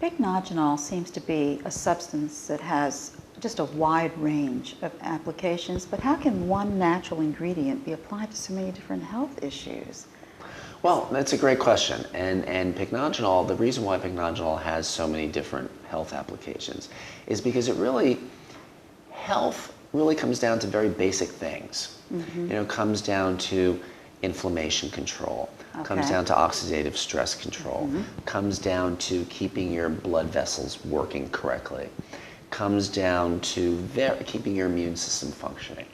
Pycnogenol seems to be a substance that has just a wide range of applications, but how can one natural ingredient be applied to so many different health issues? Well, that's a great question. And pycnogenol, the reason why pycnogenol has so many different health applications is because health really comes down to very basic things. Mm-hmm. It comes down to inflammation control, comes down to oxidative stress control, comes down to keeping your blood vessels working correctly, comes down to keeping your immune system functioning.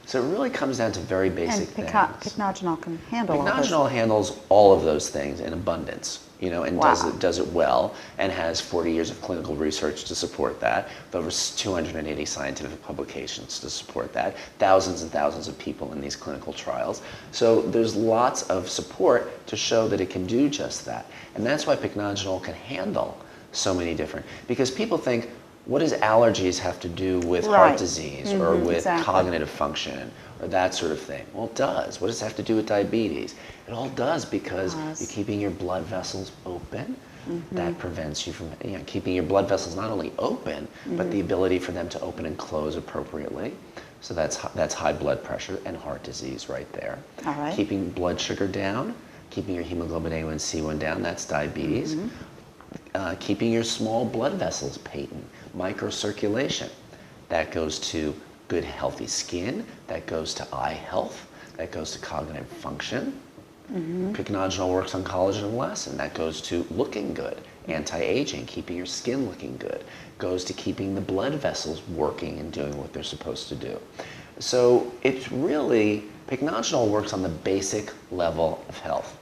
So it really comes down to very basic things. Pycnogenol can handle all those. Pycnogenol handles all of those things in abundance, and Wow. does it well, and has 40 years of clinical research to support that, with over 280 scientific publications to support that, thousands and thousands of people in these clinical trials. So there's lots of support to show that it can do just that. And that's why pycnogenol can handle so many different, because people think, what does allergies have to do with heart disease or with cognitive function or that sort of thing? Well, it does. What does it have to do with diabetes? It all does because you're keeping your blood vessels open. That prevents you from keeping your blood vessels not only open, but the ability for them to open and close appropriately. So that's high blood pressure and heart disease right there. All right. Keeping blood sugar down, keeping your hemoglobin A1C1 down, that's diabetes. Keeping your small blood vessels patent, microcirculation. That goes to good healthy skin, that goes to eye health, that goes to cognitive function. Pycnogenol works on collagen and elastin, that goes to looking good, anti-aging, keeping your skin looking good, goes to keeping the blood vessels working and doing what they're supposed to do. So it's really, pycnogenol works on the basic level of health.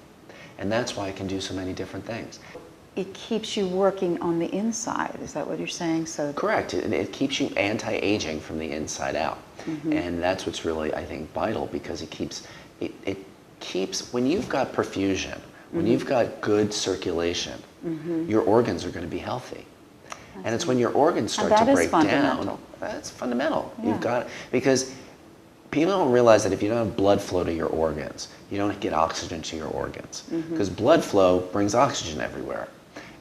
And that's why it can do so many different things. It keeps you working on the inside. Is that what you're saying? So correct. It keeps you anti-aging from the inside out. And that's what's really, I think, vital, because it keeps, when you've got perfusion, when you've got good circulation, your organs are going to be healthy. And it's when your organs start to break down. That's fundamental. Yeah. You've got, because people don't realize that if you don't have blood flow to your organs, you don't get oxygen to your organs. Because blood flow brings oxygen everywhere.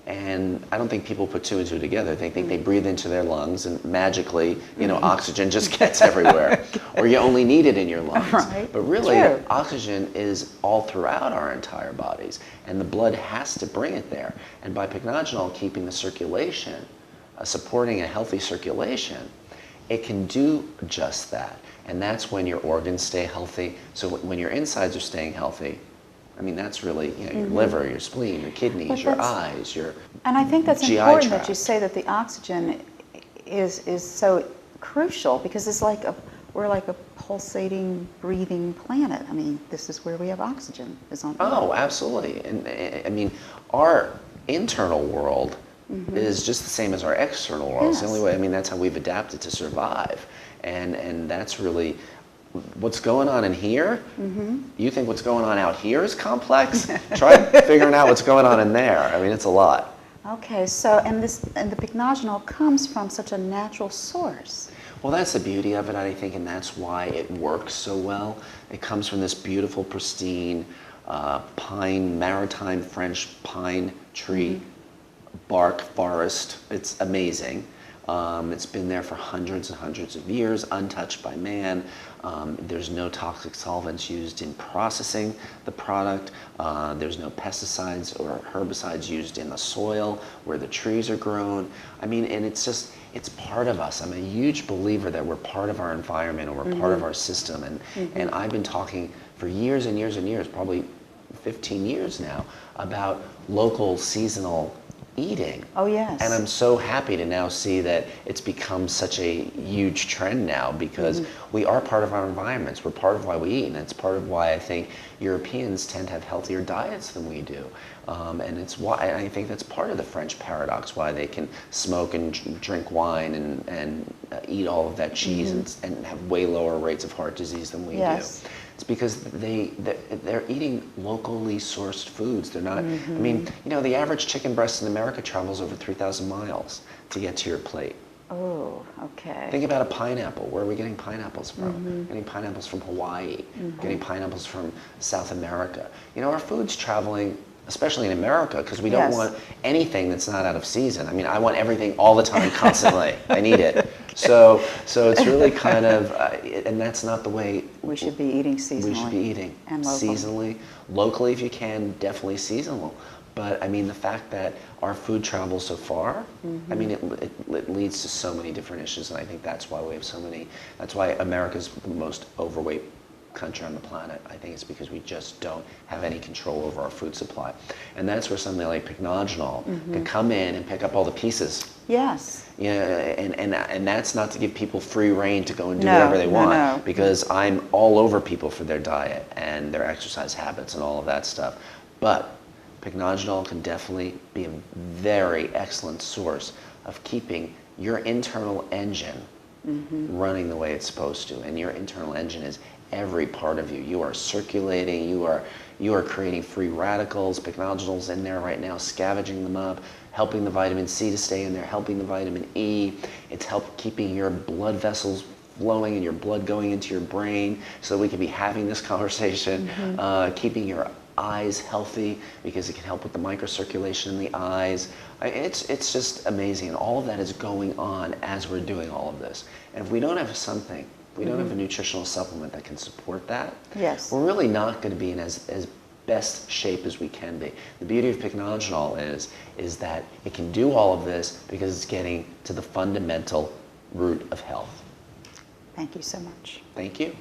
And I don't think people put two and two together. They think they breathe into their lungs and magically, oxygen just gets everywhere. Or you only need it in your lungs. Right. But really, True. oxygen is all throughout our entire bodies. And the blood has to bring it there. And by pycnogenol keeping the circulation, supporting a healthy circulation, it can do just that. And that's when your organs stay healthy. So when your insides are staying healthy, I mean, that's really, your liver, your spleen, your kidneys, your eyes, your And I think that's GI important tract. that you say that the oxygen is so crucial, because it's like we're like a pulsating, breathing planet. I mean, this is where we have oxygen. Is on. Oh, absolutely. And I mean, our internal world is just the same as our external world. It's the only way, that's how we've adapted to survive. And that's really what's going on in here. You think what's going on out here is complex? Try figuring out what's going on in there. I mean, it's a lot. Okay, so and the pycnogenol comes from such a natural source. Well, that's the beauty of it, I think, and that's why it works so well. It comes from this beautiful, pristine pine, maritime French pine tree bark forest. It's amazing. It's been there for hundreds and hundreds of years, untouched by man. There's no toxic solvents used in processing the product. There's no pesticides or herbicides used in the soil where the trees are grown. I mean, and it's part of us. I'm a huge believer that we're part of our environment, and we're part of our system. And I've been talking for years and years and years, probably 15 years now, about local seasonal eating. Oh, yes. And I'm so happy to now see that it's become such a huge trend now, because we are part of our environments. We're part of why we eat, and it's part of why I think Europeans tend to have healthier diets than we do. And it's why I think that's part of the French paradox, why they can smoke and drink wine and eat all of that cheese and have way lower rates of heart disease than we do. It's because they're eating locally sourced foods. They're not, I mean, the average chicken breast in America travels over 3,000 miles to get to your plate. Oh, okay. Think about a pineapple. Where are we getting pineapples from? Getting pineapples from Hawaii, getting pineapples from South America. Our food's traveling especially in America, because we don't Yes. want anything that's not out of season. I mean, I want everything all the time, constantly. I need it. So it's really kind of, and that's not the way We should be eating seasonally. we should be eating. And locally. Seasonally, locally if you can, definitely seasonal. But I mean, the fact that our food travels so far, I mean, it leads to so many different issues, and I think that's why we have so many. That's why America's the most overweight country on the planet. I think it's because we just don't have any control over our food supply, and that's where something like Pycnogenol can come in and pick up all the pieces. Yes. Yeah, and that's not to give people free reign to go and do No, whatever they no, want, no. because I'm all over people for their diet and their exercise habits and all of that stuff. But Pycnogenol can definitely be a very excellent source of keeping your internal engine running the way it's supposed to. And your internal engine is every part of you. You are circulating, you are creating free radicals. Pycnogenol's in there right now, scavenging them up, helping the vitamin C to stay in there, helping the vitamin E. It's keeping your blood vessels flowing and your blood going into your brain so that we can be having this conversation, keeping your eyes healthy because it can help with the microcirculation in the eyes. It's just amazing, and all of that is going on as we're doing all of this. And if we don't have something, if we don't have a nutritional supplement that can support that, Yes. we're really not going to be in as best shape as we can be. The beauty of Pycnogenol is that it can do all of this because it's getting to the fundamental root of health. Thank you so much. Thank you.